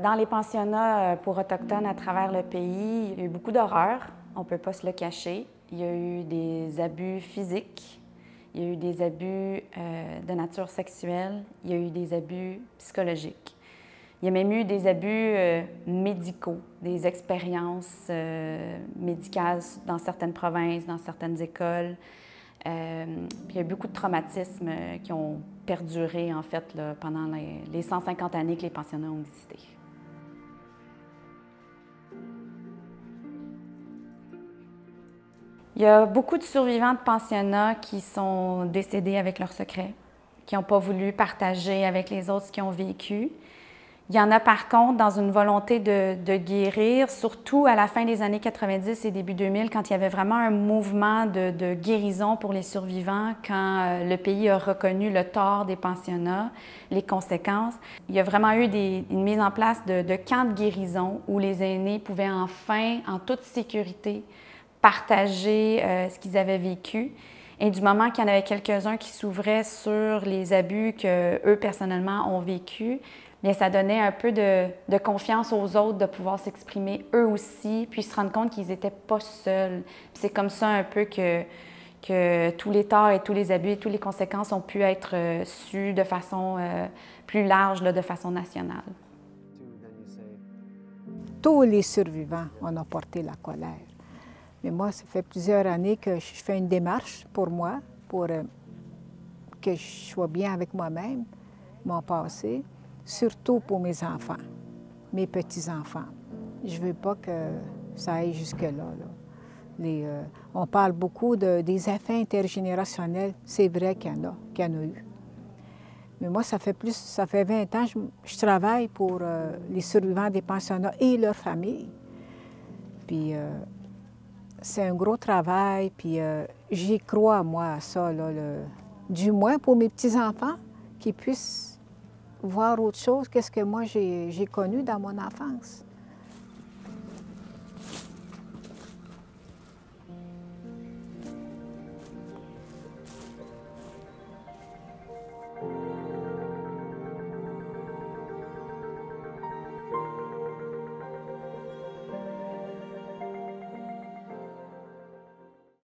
Dans les pensionnats pour Autochtones à travers le pays, il y a eu beaucoup d'horreurs, on ne peut pas se le cacher. Il y a eu des abus physiques, il y a eu des abus de nature sexuelle, il y a eu des abus psychologiques. Il y a même eu des abus médicaux, des expériences médicales dans certaines provinces, dans certaines écoles. Puis il y a eu beaucoup de traumatismes qui ont perduré en fait là, pendant les 150 années que les pensionnats ont existé. Il y a beaucoup de survivants de pensionnats qui sont décédés avec leurs secrets, qui n'ont pas voulu partager avec les autres ce qu'ils ont vécu. Il y en a par contre dans une volonté de guérir, surtout à la fin des années 90 et début 2000, quand il y avait vraiment un mouvement de guérison pour les survivants, quand le pays a reconnu le tort des pensionnats, les conséquences. Il y a vraiment eu une mise en place de camps de guérison où les aînés pouvaient enfin, en toute sécurité, partager ce qu'ils avaient vécu. Et du moment qu'il y en avait quelques-uns qui s'ouvraient sur les abus qu'eux, personnellement, ont vécu, bien, ça donnait un peu de confiance aux autres de pouvoir s'exprimer eux aussi, puis se rendre compte qu'ils n'étaient pas seuls. C'est comme ça un peu que tous les torts et tous les abus et toutes les conséquences ont pu être sus de façon plus large, là, de façon nationale. Tous les survivants en ont porté la colère. Mais moi, ça fait plusieurs années que je fais une démarche pour moi, pour que je sois bien avec moi-même, mon passé, surtout pour mes enfants, mes petits-enfants. Je ne veux pas que ça aille jusque-là. On parle beaucoup des effets intergénérationnels. C'est vrai qu'il y en a eu. Mais moi, ça fait 20 ans que je travaille pour les survivants des pensionnats et leurs familles. Puis c'est un gros travail, puis j'y crois, moi, à ça, là, du moins pour mes petits-enfants, qu'ils puissent voir autre chose que ce que moi j'ai connu dans mon enfance.